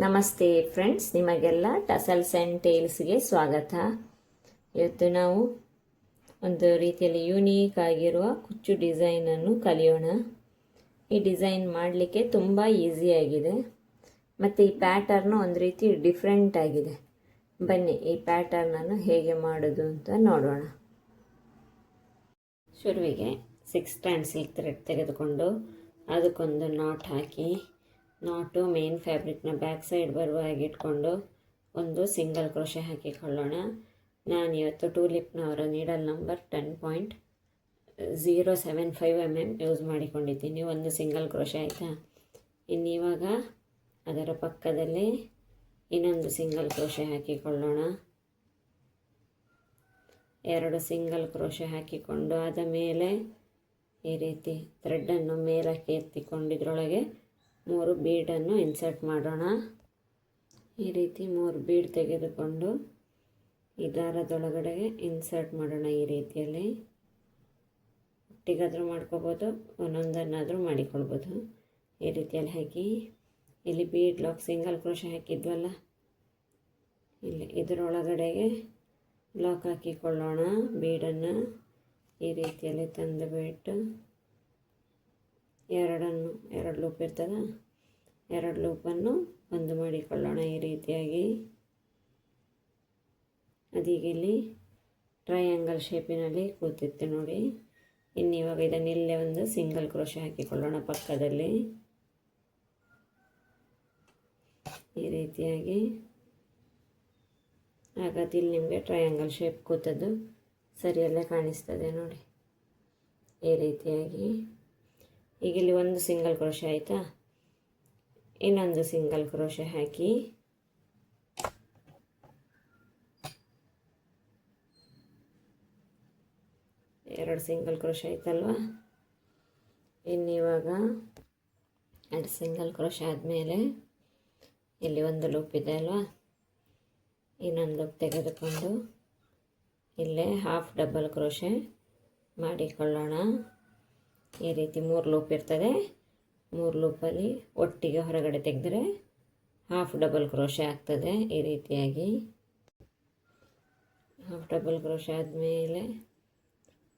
ನಮಸ್ತೆ ಫ್ರೆಂಡ್ಸ್, ನಿಮಗೆಲ್ಲ tassels and ಟೇಲ್ಸ್ಗೆ ಸ್ವಾಗತ. ಇವತ್ತು ನಾವು ಒಂದು ರೀತಿಯಲ್ಲಿ ಯೂನೀಕ್ ಆಗಿರುವ ಕುಚ್ಚು ಡಿಸೈನನ್ನು ಕಲಿಯೋಣ. ಈ ಡಿಸೈನ್ ಮಾಡಲಿಕ್ಕೆ ತುಂಬ ಈಸಿಯಾಗಿದೆ ಮತ್ತು ಈ ಪ್ಯಾಟರ್ನು ಒಂದು ರೀತಿ ಡಿಫ್ರೆಂಟ್ ಆಗಿದೆ. ಬನ್ನಿ ಈ ಪ್ಯಾಟರ್ನನ್ನು ಹೇಗೆ ಮಾಡೋದು ಅಂತ ನೋಡೋಣ. ಶುರುವಿಗೆ 6 ಸ್ಟ್ಯಾಂಡ್ ಸಿಲ್ಕ್ ಥ್ರೆಡ್ ತೆಗೆದುಕೊಂಡು ಅದಕ್ಕೊಂದು ನಾಟ್ ಹಾಕಿ, ನಾಟು ಮೇನ್ ಫ್ಯಾಬ್ರಿಕ್ನ ಬ್ಯಾಕ್ ಸೈಡ್ ಬರುವ ಹಾಗೆ ಇಟ್ಕೊಂಡು ಒಂದು ಸಿಂಗಲ್ ಕ್ರೋಶೆ ಹಾಕಿಕೊಳ್ಳೋಣ. ನಾನಿವತ್ತು ಟೂಲಿಪ್ನವರ ನೀಡಲ್ ನಂಬರ್ 10.075 mm ಯೂಸ್ ಮಾಡಿಕೊಂಡಿದ್ದೀನಿ. ಒಂದು ಸಿಂಗಲ್ ಕ್ರೋಶೆ ಆಯಿತಾ. ಇನ್ನಿವಾಗ ಅದರ ಪಕ್ಕದಲ್ಲಿ ಇನ್ನೊಂದು ಸಿಂಗಲ್ ಕ್ರೋಶೆ ಹಾಕಿಕೊಳ್ಳೋಣ. 2 ಸಿಂಗಲ್ ಕ್ರೋಶೆ ಹಾಕಿಕೊಂಡು ಆದ ಮೇಲೆ ಈ ರೀತಿ ಥ್ರೆಡ್ಡನ್ನು ಮೇಲಕ್ಕೆ ಎತ್ತಿಕೊಂಡು ಇದರೊಳಗೆ 3 ಬೀಡನ್ನು ಇನ್ಸರ್ಟ್ ಮಾಡೋಣ. ಈ ರೀತಿ 3 ಬೀಡ್ ತೆಗೆದುಕೊಂಡು ಈ ದಾರದೊಳಗಡೆಗೆ ಇನ್ಸರ್ಟ್ ಮಾಡೋಣ. ಈ ರೀತಿಯಲ್ಲಿ ಒಟ್ಟಿಗಾದರೂ ಮಾಡ್ಕೋಬೋದು, ಒಂದೊಂದನ್ನಾದರೂ ಮಾಡಿಕೊಳ್ಬೋದು. ಈ ರೀತಿಯಲ್ಲಿ ಹಾಕಿ ಇಲ್ಲಿ ಬೀಡ್ ಲಾಕ್ ಸಿಂಗಲ್ ಕ್ರೋಶೆ ಹಾಕಿದ್ವಲ್ಲ, ಇಲ್ಲಿ ಇದರೊಳಗಡೆಗೆ ಲಾಕ್ ಹಾಕಿಕೊಳ್ಳೋಣ. ಬೀಡನ್ನು ಈ ರೀತಿಯಲ್ಲಿ ತಂದು ಬಿಟ್ಟು ಎರಡು ಲೂಪ್ ಇರ್ತದೆ, 2 ಲೂಪನ್ನು ಒಂದು ಮಾಡಿಕೊಳ್ಳೋಣ. ಈ ರೀತಿಯಾಗಿ ಅದೀಗ ಇಲ್ಲಿ ಟ್ರಯಾಂಗಲ್ ಶೇಪಿನಲ್ಲಿ ಕೂತಿತ್ತು ನೋಡಿ. ಇನ್ನಿವಾಗ ಇದನ್ನು ಇಲ್ಲೇ ಒಂದು ಸಿಂಗಲ್ ಕ್ರೋಶೆ ಹಾಕಿಕೊಳ್ಳೋಣ ಪಕ್ಕದಲ್ಲಿ. ಈ ರೀತಿಯಾಗಿ ಹಾಗಾದ್ರೆ ಇಲ್ಲಿ ನಿಮಗೆ ಟ್ರಯಾಂಗಲ್ ಶೇಪ್ ಕೂತದ್ದು ಸರಿಯಲ್ಲೇ ಕಾಣಿಸ್ತದೆ ನೋಡಿ. ಈ ರೀತಿಯಾಗಿ ಈಗ ಇಲ್ಲಿ ಒಂದು ಸಿಂಗಲ್ ಕ್ರೋಶೆ ಆಯಿತಾ. ಇನ್ನೊಂದು ಸಿಂಗಲ್ ಕ್ರೋಶೆ ಹಾಕಿ ಎರಡು ಸಿಂಗಲ್ ಕ್ರೋಶೆ ಆಯ್ತಲ್ವ. ಇನ್ನಿವಾಗ 2 ಸಿಂಗಲ್ ಕ್ರೋಶೆ ಆದಮೇಲೆ ಇಲ್ಲಿ ಒಂದು ಲೂಪ್ ಇದೆ ಅಲ್ವಾ, ಇನ್ನೊಂದು ಲೂಪ್ ತೆಗೆದುಕೊಂಡು ಇಲ್ಲೇ ಹಾಫ್ ಡಬಲ್ ಕ್ರೋಶೆ ಮಾಡಿಕೊಳ್ಳೋಣ. ಈ ರೀತಿ 3 ಲೂಪ್ ಇರ್ತದೆ. 3 ಲೂಪಲ್ಲಿ ಒಟ್ಟಿಗೆ ಹೊರಗಡೆ ತೆಗೆದರೆ ಹಾಫ್ ಡಬಲ್ ಕ್ರೋಶೆ ಆಗ್ತದೆ. ಈ ರೀತಿಯಾಗಿ ಹಾಫ್ ಡಬಲ್ ಕ್ರೋಶೆ ಆದಮೇಲೆ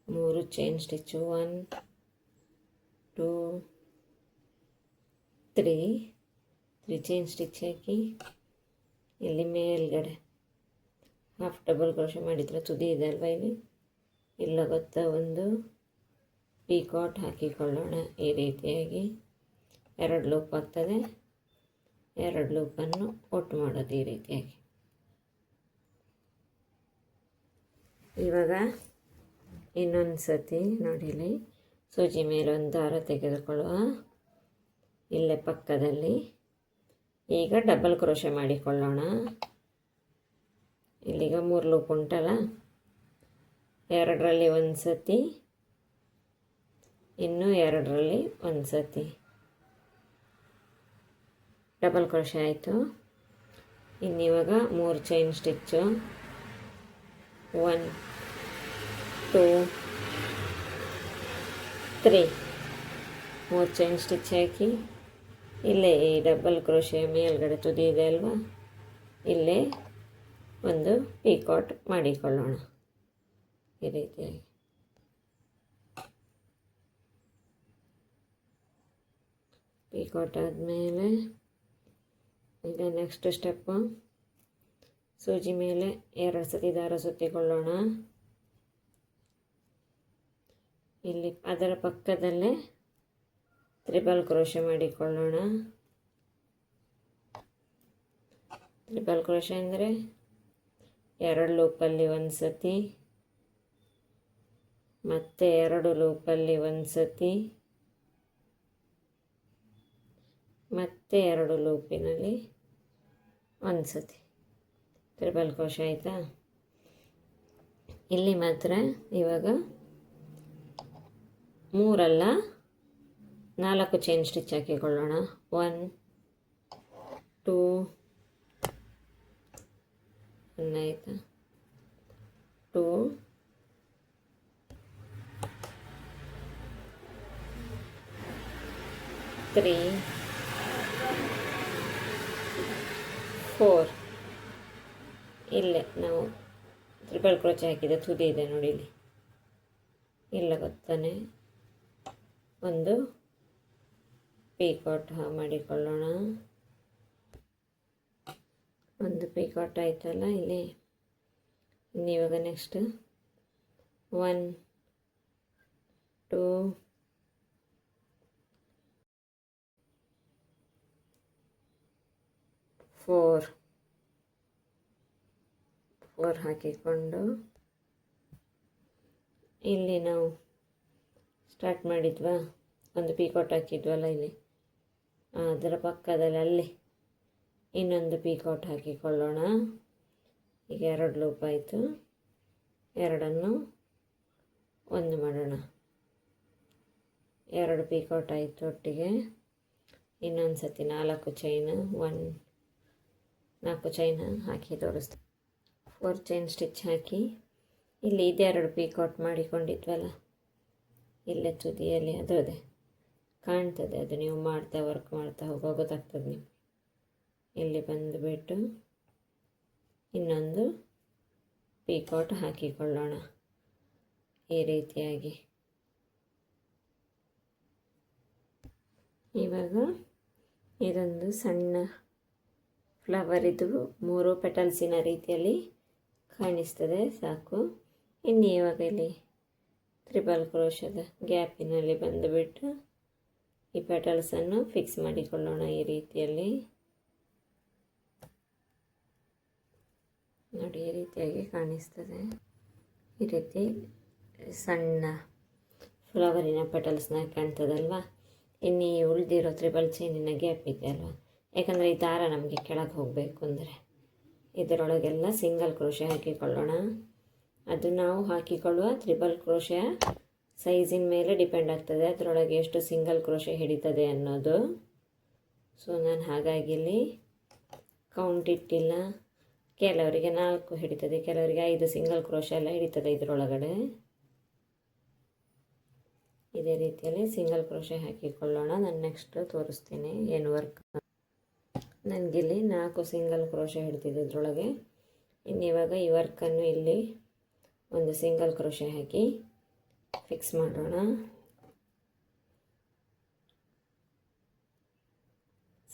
3 ಚೈನ್ ಸ್ಟಿಚ್ಚು, 1 2 3 ಚೈನ್ ಸ್ಟಿಚ್ ಹಾಕಿ ಇಲ್ಲಿ ಮೇಲ್ಗಡೆ ಹಾಫ್ ಡಬಲ್ ಕ್ರೋಶೆ ಮಾಡಿದರೆ ತುದಿ ಇದೆ ಅಲ್ವಾ, ಇಲ್ಲ ಗೊತ್ತಾ, ಒಂದು ಪೀಕಾಟ್ ಹಾಕಿಕೊಳ್ಳೋಣ. ಈ ರೀತಿಯಾಗಿ 2 ಲೂಪ್ ಆಗ್ತದೆ. 2 ಲೂಪನ್ನು ಒಟ್ಟು ಮಾಡೋದು ಈ ರೀತಿಯಾಗಿ. ಇವಾಗ ಇನ್ನೊಂದು ಸತಿ ನೋಡಿಲಿ, ಸೂಜಿ ಮೇಲೆ ಒಂದು ದಾರ ತೆಗೆದುಕೊಳ್ಳುವ, ಇಲ್ಲೇ ಪಕ್ಕದಲ್ಲಿ ಈಗ ಡಬಲ್ ಕ್ರೋಶೆ ಮಾಡಿಕೊಳ್ಳೋಣ. ಇಲ್ಲಿಗ 3 ಲೂಪ್ ಉಂಟಲ್ಲ, 2ರಲ್ಲಿ ಒಂದು ಸತಿ, ಇನ್ನು 2ರಲ್ಲಿ ಒಂದು ಸತಿ ಡಬಲ್ ಕ್ರೋಶೆ ಆಯಿತು. ಇನ್ನಿವಾಗ 3 ಚೈನ್ ಸ್ಟಿಚ್ಚು, 1 2 3 3 ಚೈನ್ ಸ್ಟಿಚ್ ಹಾಕಿ ಇಲ್ಲೇ ಈ ಡಬಲ್ ಕ್ರೋಶೆ ಮೇಲ್ಗಡೆ ತುದಿ ಇದೆ ಅಲ್ವಾ, ಇಲ್ಲೇ ಒಂದು ಪೀಕಾಟ್ ಮಾಡಿಕೊಳ್ಳೋಣ. ಈ ರೀತಿಯಾಗಿ ಪೀಕಾಟ್ ಆದಮೇಲೆ ಈಗ ನೆಕ್ಸ್ಟ್ ಸ್ಟೆಪ್ಪು, ಸೂಜಿ ಮೇಲೆ 2 ಸತಿ ದಾರ ಸುತ್ತಿಕೊಳ್ಳೋಣ. ಇಲ್ಲಿ ಅದರ ಪಕ್ಕದಲ್ಲೇ ತ್ರಿಬಲ್ ಕ್ರೋಶೆ ಮಾಡಿಕೊಳ್ಳೋಣ. ತ್ರಿಬಲ್ ಕ್ರೋಶೆ ಅಂದರೆ 2 ಲೂಪಲ್ಲಿ ಒಂದು ಸತಿ, ಮತ್ತೆ 2 ಲೂಪಲ್ಲಿ ಒಂದು ಸತಿ, ಮತ್ತೆ 2 ಲೂಪಿನಲ್ಲಿ ಒಂದು ಸತಿ ತ್ರಿಬಲ್ ಕ್ರೋಶೆ ಆಯಿತಾ. ಇಲ್ಲಿ ಮಾತ್ರ ಇವಾಗ 3 ಅಲ್ಲ 4 ಚೈನ್ ಸ್ಟಿಚ್ ಹಾಕಿಕೊಳ್ಳೋಣ. 1 2 ಆಯಿತಾ, 2 3 4 ಇಲ್ಲೇ ನಾವು ಟ್ರಿಪಲ್ ಕ್ರೋಚೆ ಹಾಕಿದ ತುದಿ ಇದೆ ನೋಡಿ ಇಲ್ಲಿ, ಇಲ್ಲ ಗೊತ್ತಾನೆ ಒಂದು ಪೀಕಾಟ್ ಮಾಡಿಕೊಳ್ಳೋಣ. ಒಂದು ಪೀಕಾಟ್ ಆಯ್ತಲ್ಲ ಇಲ್ಲಿ. ಇನ್ನಿವಾಗ ನೆಕ್ಸ್ಟ್ 1 2 4 ಹಾಕಿಕೊಂಡು ಇಲ್ಲಿ ನಾವು ಸ್ಟಾರ್ಟ್ ಮಾಡಿದ್ವಾ, ಒಂದು ಪೀಕಾಟ್ ಹಾಕಿದ್ವಲ್ಲ ಇಲ್ಲಿ, ಅದರ ಪಕ್ಕದಲ್ಲಿ ಅಲ್ಲಿ ಇನ್ನೊಂದು ಪೀಕಾಟ್ ಹಾಕಿಕೊಳ್ಳೋಣ. ಈಗ 2 ಲೂಪ್ ಆಯಿತು, ಎರಡನ್ನು ಒಂದು ಮಾಡೋಣ. 2 ಪೀಕಾಟ್ ಆಯಿತು ಒಟ್ಟಿಗೆ. ಇನ್ನೊಂದು ಸತಿ 4 ಚೈನ್ 4 ಚೈನ್ ಹಾಕಿ ತೋರಿಸ್ತೀನಿ. 4 ಚೈನ್ ಸ್ಟಿಚ್ ಹಾಕಿ ಇಲ್ಲಿ ಇದೆರಡು ಪೀಕಾಟ್ ಮಾಡಿಕೊಂಡಿದ್ವಲ್ಲ ಇಲ್ಲೇ ತುದಿಯಲ್ಲಿ, ಅದೇ ಕಾಣ್ತದೆ, ಅದು ನೀವು ವರ್ಕ್ ಮಾಡ್ತಾ ಹೋಗೋ ಗೊತ್ತಾಗ್ತದೆ ನಿಮಗೆ. ಇಲ್ಲಿ ಬಂದುಬಿಟ್ಟು ಇನ್ನೊಂದು ಪೀಕಾಟ್ ಹಾಕಿಕೊಳ್ಳೋಣ ಈ ರೀತಿಯಾಗಿ. ಇವಾಗ ಇದೊಂದು ಸಣ್ಣ ಫ್ಲವರಿದು 3 ಪೆಟಲ್ಸಿನ ರೀತಿಯಲ್ಲಿ ಕಾಣಿಸ್ತದೆ, ಸಾಕು. ಇನ್ನು ಇವಾಗ ಇಲ್ಲಿ ಟ್ರಿಪಲ್ ಕ್ರೋಶದ ಗ್ಯಾಪಿನಲ್ಲಿ ಬಂದುಬಿಟ್ಟು ಈ ಪೆಟಲ್ಸನ್ನು ಫಿಕ್ಸ್ ಮಾಡಿಕೊಳ್ಳೋಣ ಈ ರೀತಿಯಲ್ಲಿ. ನೋಡಿ ಈ ರೀತಿಯಾಗಿ ಕಾಣಿಸ್ತದೆ. ಈ ರೀತಿ ಸಣ್ಣ ಫ್ಲವರಿನ ಪೆಟಲ್ಸ್ನ ಕಾಣ್ತದಲ್ವ. ಇನ್ನು ಈ ಉಳಿದಿರೋ ಟ್ರಿಪಲ್ ಚೈನಿನ ಗ್ಯಾಪ್ ಇದೆ ಅಲ್ವ, ಯಾಕಂದರೆ ಈ ದಾರ ನಮಗೆ ಕೆಳಗೆ ಹೋಗಬೇಕು ಅಂದರೆ ಇದರೊಳಗೆಲ್ಲ ಸಿಂಗಲ್ ಕ್ರೋಶೆ ಹಾಕಿಕೊಳ್ಳೋಣ. ಅದು ನಾವು ಹಾಕಿಕೊಳ್ಳುವ ಟ್ರಿಪಲ್ ಕ್ರೋಶೆಯ ಸೈಜಿನ ಮೇಲೆ ಡಿಪೆಂಡ್ ಆಗ್ತದೆ, ಅದರೊಳಗೆ ಎಷ್ಟು ಸಿಂಗಲ್ ಕ್ರೋಶೆ ಹಿಡಿತದೆ ಅನ್ನೋದು. ಸೊ ನಾನು ಹಾಗಾಗಿ ಇಲ್ಲಿ ಕೌಂಟ್ ಇಟ್ಟಿಲ್ಲ. ಕೆಲವರಿಗೆ 4 ಹಿಡಿತದೆ, ಕೆಲವರಿಗೆ 5 ಸಿಂಗಲ್ ಕ್ರೋಶೆ ಎಲ್ಲ ಹಿಡಿತದೆ ಇದರೊಳಗಡೆ. ಇದೇ ರೀತಿಯಲ್ಲಿ ಸಿಂಗಲ್ ಕ್ರೋಶೆ ಹಾಕಿಕೊಳ್ಳೋಣ. ನಾನು ನೆಕ್ಸ್ಟ್ ತೋರಿಸ್ತೀನಿ ಏನು ವರ್ಕ್. ನನಗಿಲ್ಲಿ 4 ಸಿಂಗಲ್ ಕ್ರೋಶೆ ಹಿಡ್ತಿದ್ದೆ ಇದರೊಳಗೆ. ಇನ್ನಿವಾಗ ಈ ವರ್ಕನ್ನು ಇಲ್ಲಿ ಒಂದು ಸಿಂಗಲ್ ಕ್ರೋಶೆ ಹಾಕಿ ಫಿಕ್ಸ್ ಮಾಡೋಣ.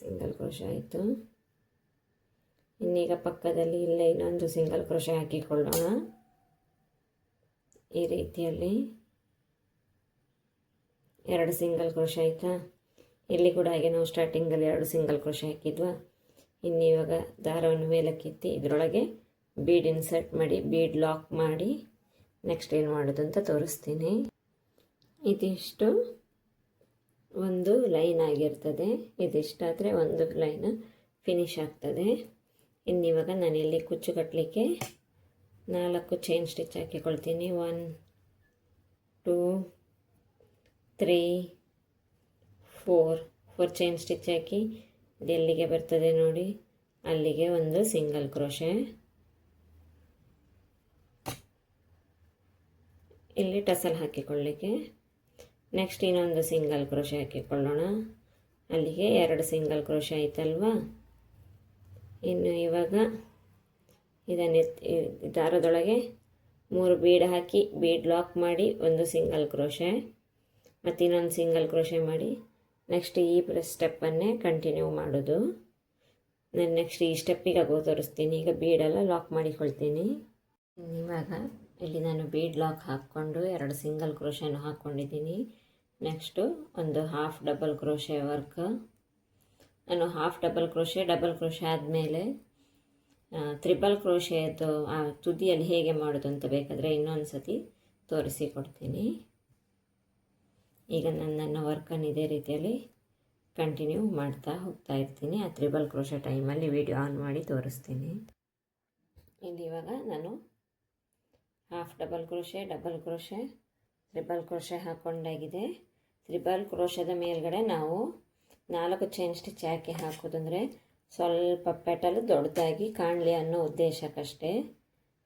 ಸಿಂಗಲ್ ಕ್ರೋಶೆ ಆಯಿತು. ಇನ್ನೀಗ ಪಕ್ಕದಲ್ಲಿ ಇಲ್ಲೇ ಇನ್ನೊಂದು ಸಿಂಗಲ್ ಕ್ರೋಶೆ ಹಾಕಿಕೊಳ್ಳೋಣ ಈ ರೀತಿಯಲ್ಲಿ. 2 ಸಿಂಗಲ್ ಕ್ರೋಶೆ ಆಯಿತಾ. ಇಲ್ಲಿ ಕೂಡ ಹಾಗೆ ನಾವು ಸ್ಟಾರ್ಟಿಂಗಲ್ಲಿ 2 ಸಿಂಗಲ್ ಕ್ರೋಶೆ ಹಾಕಿದ್ವಾ. ಇನ್ನು ಇವಾಗ ದಾರವನ್ನು ಮೇಲಕ್ಕೆತ್ತಿ ಇದರೊಳಗೆ ಬೀಡ್ ಇನ್ಸರ್ಟ್ ಮಾಡಿ ಬೀಡ್ ಲಾಕ್ ಮಾಡಿ ನೆಕ್ಸ್ಟ್ ಏನು ಮಾಡೋದು ಅಂತ ತೋರಿಸ್ತೀನಿ. ಇದಿಷ್ಟು ಒಂದು ಲೈನ್ ಆಗಿರ್ತದೆ, ಇದಿಷ್ಟಾದರೆ ಒಂದು ಲೈನ್ ಫಿನಿಶ್ ಆಗ್ತದೆ. ಇನ್ನಿವಾಗ ನಾನಿಲ್ಲಿ ಕುಚ್ಚು ಕಟ್ಟಲಿಕ್ಕೆ 4 ಚೈನ್ ಸ್ಟಿಚ್ ಹಾಕಿಕೊಳ್ತೀನಿ. 1 2 3 4 ಚೈನ್ ಸ್ಟಿಚ್ ಹಾಕಿ ಇದೆಲ್ಲಿಗೆ ಬರ್ತದೆ ನೋಡಿ, ಅಲ್ಲಿಗೆ ಒಂದು ಸಿಂಗಲ್ ಕ್ರೋಶೆ. ಇಲ್ಲಿ ಟಸಲ್ ಹಾಕಿಕೊಳ್ಳಿಕ್ಕೆ ನೆಕ್ಸ್ಟ್ ಇನ್ನೊಂದು ಸಿಂಗಲ್ ಕ್ರೋಶೆ ಹಾಕಿಕೊಳ್ಳೋಣ. ಅಲ್ಲಿಗೆ 2 ಸಿಂಗಲ್ ಕ್ರೋಶೆ ಆಯ್ತಲ್ವಾ. ಇನ್ನು ಇವಾಗ ಇದನ್ನು ದಾರದೊಳಗೆ 3 ಬೀಡ್ ಹಾಕಿ ಬೀಡ್ ಲಾಕ್ ಮಾಡಿ ಒಂದು ಸಿಂಗಲ್ ಕ್ರೋಶೆ ಮತ್ತು ಇನ್ನೊಂದು ಸಿಂಗಲ್ ಕ್ರೋಶೆ ಮಾಡಿ ನೆಕ್ಸ್ಟ್ ಈ ಸ್ಟೆಪ್ಪನ್ನೇ ಕಂಟಿನ್ಯೂ ಮಾಡೋದು. ನಾನು ನೆಕ್ಸ್ಟ್ ಈ ಸ್ಟೆಪ್ಪಿಗೆ ತೋರಿಸ್ತೀನಿ. ಈಗ ಬೀಡೆಲ್ಲ ಲಾಕ್ ಮಾಡಿಕೊಳ್ತೀನಿ. ಇವಾಗ ಇಲ್ಲಿ ನಾನು ಬೀಡ್ ಲಾಕ್ ಹಾಕ್ಕೊಂಡು 2 ಸಿಂಗಲ್ ಕ್ರೋಶೆನ ಹಾಕ್ಕೊಂಡಿದ್ದೀನಿ. ನೆಕ್ಸ್ಟು ಒಂದು ಹಾಫ್ ಡಬಲ್ ಕ್ರೋಶೆ ವರ್ಕ್. ನಾನು ಹಾಫ್ ಡಬಲ್ ಕ್ರೋಶೆ ಆದಮೇಲೆ ಟ್ರಿಪಲ್ ಕ್ರೋಶೆದು ಆ ತುದಿಯಲ್ಲಿ ಹೇಗೆ ಮಾಡೋದು ಅಂತ ಬೇಕಾದರೆ ಇನ್ನೊಂದು ಸತಿ ತೋರಿಸಿಕೊಡ್ತೀನಿ. ಈಗ ನನ್ನ ವರ್ಕನ್ನು ಇದೇ ರೀತಿಯಲ್ಲಿ ಕಂಟಿನ್ಯೂ ಮಾಡ್ತಾ ಹೋಗ್ತಾ ಇರ್ತೀನಿ. ಆ ಟ್ರಿಪಲ್ ಕ್ರೋಶೆ ಟೈಮಲ್ಲಿ ವಿಡಿಯೋ ಆನ್ ಮಾಡಿ ತೋರಿಸ್ತೀನಿ. ಇಲ್ಲಿ ಇವಾಗ ನಾನು half double crochet triple crochet ಹಾಕ್ಕೊಂಡಾಗಿದೆ. ಟ್ರಿಪಲ್ ಕ್ರೋಶೆದ ಮೇಲ್ಗಡೆ ನಾವು 4 ಚೈನ್ ಸ್ಟಿಚ್ ಯಾಕೆ ಹಾಕೋದಂದರೆ ಸ್ವಲ್ಪ ಪೆಟಲ್ ದೊಡ್ಡದಾಗಿ ಕಾಣಲಿ ಅನ್ನೋ ಉದ್ದೇಶಕ್ಕಷ್ಟೇ.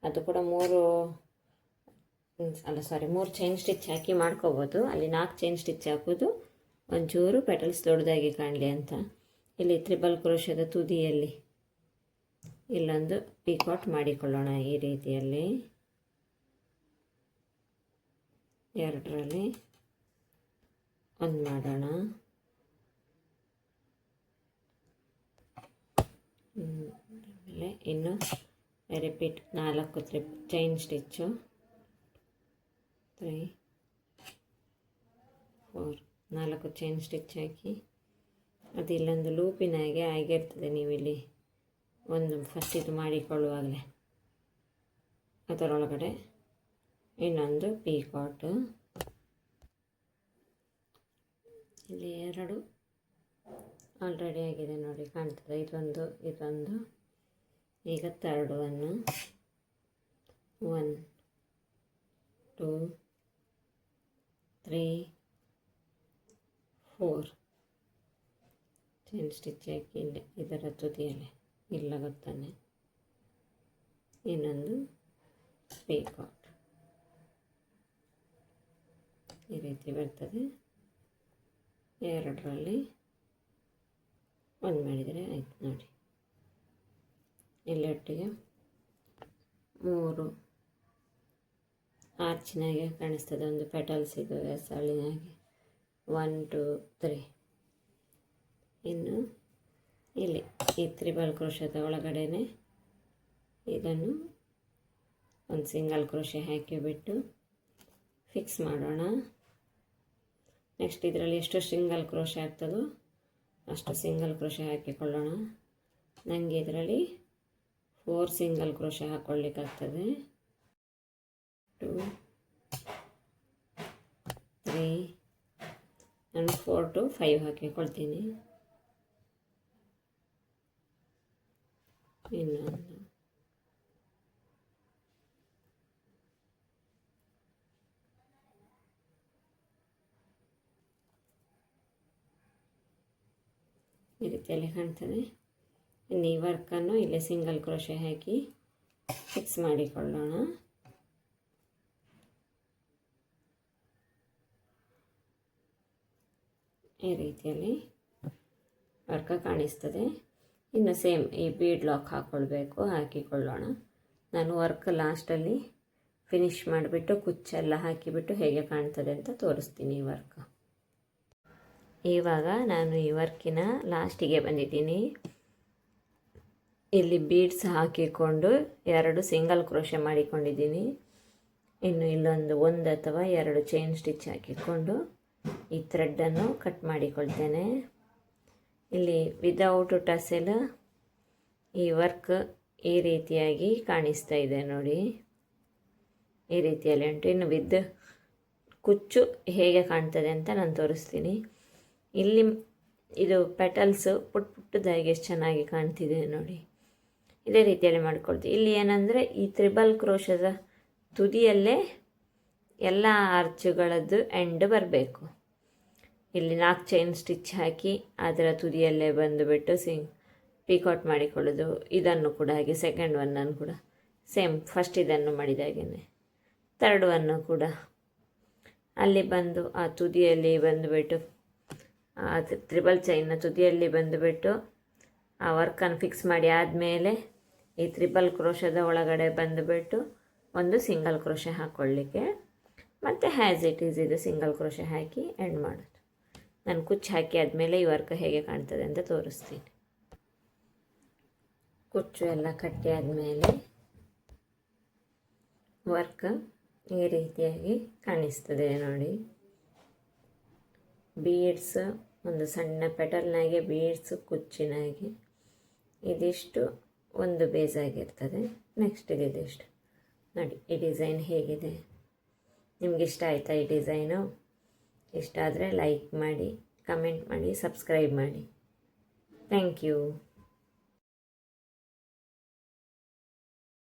ಅದು ಕೂಡ 3 ಚೈನ್ ಸ್ಟಿಚ್ ಹಾಕಿ ಮಾಡ್ಕೋಬೋದು. ಅಲ್ಲಿ 4 ಚೈನ್ ಸ್ಟಿಚ್ ಹಾಕೋದು ಒಂಚೂರು ಪೆಟಲ್ಸ್ ದೊಡ್ಡದಾಗಿ ಕಾಣಲಿ ಅಂತ. ಇಲ್ಲಿ ಟ್ರಿಪಲ್ ಕ್ರೋಶೆದ ತುದಿಯಲ್ಲಿ ಇಲ್ಲೊಂದು ಪೀಕಾಟ್ ಮಾಡಿಕೊಳ್ಳೋಣ. ಈ ರೀತಿಯಲ್ಲಿ ಎರಡರಲ್ಲಿ ಒಂದು ಮಾಡೋಣ. ಆಮೇಲೆ ಇನ್ನು repeat 4 chain stitch 3 4 4 chain stitch ಹಾಕಿ, ಅದು ಇಲ್ಲೊಂದು ಲೂಪಿನಾಗೆ ಆಗಿರ್ತದೆ. ನೀವಿಲ್ಲಿ ಒಂದು ಫಸ್ಟ್ ಇದು ಮಾಡಿಕೊಳ್ಳುವಾಗಲೇ ಅದರೊಳಗಡೆ ಇನ್ನೊಂದು ಪೀಕಾಟು. ಇಲ್ಲಿ 2 ಆಲ್ರೆಡಿ ಆಗಿದೆ ನೋಡಿ, ಕಾಣ್ತದೆ. ಇದೊಂದು ಈಗ ಥರ್ಡ್ 1 2 3 4 ಚೈನ್ ಸ್ಟಿಚ್ ಹಾಕಿ ಇಲ್ಲಿ ಇದರ ತುದಿಯಲ್ಲಿ ಇಲ್ಲ ಗೊತ್ತಾನೆ ಇನ್ನೊಂದು ಪೀಕಾಟ್ ಈ ರೀತಿ ಬರ್ತದೆ. ಎರಡರಲ್ಲಿ ಒಂದು ಮಾಡಿದರೆ ಆಯ್ತು ನೋಡಿ. ಇಲ್ಲೊಟ್ಟಿಗೆ 3 ಆರ್ಚಿನಾಗೆ ಕಾಣಿಸ್ತದೆ, ಒಂದು ಪೆಟಲ್ಸ್ ಇದು ಸಳ್ಳಿನಾಗೆ 1 2 3. ಇನ್ನು ಇಲ್ಲಿ ಈ ತ್ರಿಬಲ್ ಕ್ರೋಶದ ಒಳಗಡೆನೆ ಇದನ್ನು ಒಂದು ಸಿಂಗಲ್ ಕ್ರೋಶೆ ಹಾಕಿಬಿಟ್ಟು ಫಿಕ್ಸ್ ಮಾಡೋಣ. ನೆಕ್ಸ್ಟ್ ಇದರಲ್ಲಿ ಎಷ್ಟು ಸಿಂಗಲ್ ಕ್ರೋಶೆ ಆಗ್ತದೋ ಅಷ್ಟು ಸಿಂಗಲ್ ಕ್ರೋಶೆ ಹಾಕಿಕೊಳ್ಳೋಣ. ನನಗೆ ಇದರಲ್ಲಿ 4 ಸಿಂಗಲ್ ಕ್ರೋಶೆ ಹಾಕ್ಕೊಳ್ಳಿಕ್ಕಾಗ್ತದೆ. 2 3 ನಾನು 4 to 5 ಹಾಕಿಕೊಳ್ತೀನಿ. ಇನ್ನೊಂದು ಈ ರೀತಿಯಲ್ಲಿ ಕಾಣ್ತದೆ. ಇನ್ನು ಈ ವರ್ಕನ್ನು ಇಲ್ಲೇ ಸಿಂಗಲ್ ಕ್ರೋಶೆ ಹಾಕಿ ಫಿಕ್ಸ್ ಮಾಡಿಕೊಳ್ಳೋಣ. ಈ ರೀತಿಯಲ್ಲಿ ವರ್ಕ ಕಾಣಿಸ್ತದೆ. ಇನ್ನು ಸೇಮ್ ಈ ಬೀಡ್ ಲಾಕ್ ಹಾಕಿಕೊಳ್ಳೋಣ. ನಾನು ವರ್ಕ್ ಲಾಸ್ಟಲ್ಲಿ ಫಿನಿಶ್ ಮಾಡಿಬಿಟ್ಟು ಕುಚ್ಚೆಲ್ಲ ಹಾಕಿಬಿಟ್ಟು ಹೇಗೆ ಕಾಣ್ತದೆ ಅಂತ ತೋರಿಸ್ತೀನಿ. ಈ ವರ್ಕ್ ಇವಾಗ ನಾನು ಈ ವರ್ಕಿನ ಲಾಸ್ಟಿಗೆ ಬಂದಿದ್ದೀನಿ. ಇಲ್ಲಿ ಬೀಡ್ಸ್ ಹಾಕಿಕೊಂಡು 2 ಸಿಂಗಲ್ ಕ್ರೋಶೆ ಮಾಡಿಕೊಂಡಿದ್ದೀನಿ. ಇನ್ನು ಇಲ್ಲೊಂದು 1 ಅಥವಾ 2 ಚೈನ್ ಸ್ಟಿಚ್ ಹಾಕಿಕೊಂಡು ಈ ಥ್ರೆಡ್ಡನ್ನು ಕಟ್ ಮಾಡಿಕೊಳ್ತೇನೆ. ಇಲ್ಲಿ ವಿದೌಟ್ ಟಸೆಲ್ ಈ ವರ್ಕ್ ಈ ರೀತಿಯಾಗಿ ಕಾಣಿಸ್ತಾ ಇದೆ ನೋಡಿ. ಈ ರೀತಿಯಲ್ಲಿ ಉಂಟು. ಇನ್ನು ವಿದ್ ಕುಚ್ಚು ಹೇಗೆ ಕಾಣ್ತದೆ ಅಂತ ನಾನು ತೋರಿಸ್ತೀನಿ. ಇಲ್ಲಿ ಇದು ಪೆಟಲ್ಸು ಪುಟ್ಟದಾಗಿ ಎಷ್ಟು ಚೆನ್ನಾಗಿ ಕಾಣ್ತಿದೆ ನೋಡಿ. ಇದೇ ರೀತಿಯಲ್ಲಿ ಮಾಡ್ಕೊಳ್ತೀವಿ. ಇಲ್ಲಿ ಏನಂದರೆ ಈ ತ್ರಿಬಲ್ ಕ್ರೋಶದ ತುದಿಯಲ್ಲೇ ಎಲ್ಲ ಆರ್ಚುಗಳದ್ದು ಎಂಡ್ ಬರಬೇಕು. ಇಲ್ಲಿ 4 ಚೈನ್ ಸ್ಟಿಚ್ ಹಾಕಿ ಅದರ ತುದಿಯಲ್ಲೇ ಬಂದುಬಿಟ್ಟು ಪೀಕಾಟ್ ಮಾಡಿಕೊಳ್ಳೋದು. ಇದನ್ನು ಕೂಡ ಹಾಗೆ ಸೆಕೆಂಡ್ 1 ಕೂಡ ಸೇಮ್ ಫಸ್ಟ್ ಇದನ್ನು ಮಾಡಿದಾಗೇ ಥರ್ಡ್ 1 ಕೂಡ ಅಲ್ಲಿ ಬಂದು ಆ ತುದಿಯಲ್ಲಿ ಬಂದುಬಿಟ್ಟು ಆ ತ್ರಿಬಲ್ ಚೈನ್ನ ತುದಿಯಲ್ಲಿ ಬಂದುಬಿಟ್ಟು ಆ ವರ್ಕನ್ನು ಫಿಕ್ಸ್ ಮಾಡಿ ಆದಮೇಲೆ ಈ ತ್ರಿಬಲ್ ಕ್ರೋಶದ ಒಳಗಡೆ ಬಂದುಬಿಟ್ಟು ಒಂದು ಸಿಂಗಲ್ ಕ್ರೋಶೆ ಹಾಕ್ಕೊಳ್ಳಿಕ್ಕೆ, ಮತ್ತು ಹ್ಯಾಸ್ ಇಟ್ ಈಸ್ ಇದು ಸಿಂಗಲ್ ಕ್ರೋಶೆ ಹಾಕಿ ಎಂಡ್ ಮಾಡೋದು. ನಾನು ಕುಚ್ಚು ಹಾಕಿ ಆದಮೇಲೆ ಈ ವರ್ಕ್ ಹೇಗೆ ಕಾಣ್ತದೆ ಅಂತ ತೋರಿಸ್ತೀನಿ. ಕುಚ್ಚು ಎಲ್ಲ ಕಟ್ಟಿ ಆದಮೇಲೆ ವರ್ಕ್ ಈ ರೀತಿಯಾಗಿ ಕಾಣಿಸ್ತದೆ ನೋಡಿ. ಬೀಡ್ಸ್ ಒಂದು ಸಣ್ಣ ಪೆಟಲ್ನಾಗೆ ಬೀಡ್ಸು ಕುಚ್ಚಿನಾಗೆ ಇದಿಷ್ಟು ಒಂದು ಬೇಸ್ ಆಗಿರ್ತದೆ. ನೆಕ್ಸ್ಟ್ ಇದಿಷ್ಟು ನೋಡಿ. ಈ ಡಿಸೈನ್ ಹೇಗಿದೆ, ನಿಮ್ಗೆ ಇಷ್ಟ ಆಯಿತಾ ಈ ಡಿಸೈನು? ಇಷ್ಟ ಆದರೆ ಲೈಕ್ ಮಾಡಿ, ಕಮೆಂಟ್ ಮಾಡಿ, ಸಬ್ಸ್ಕ್ರೈಬ್ ಮಾಡಿ. Thank you.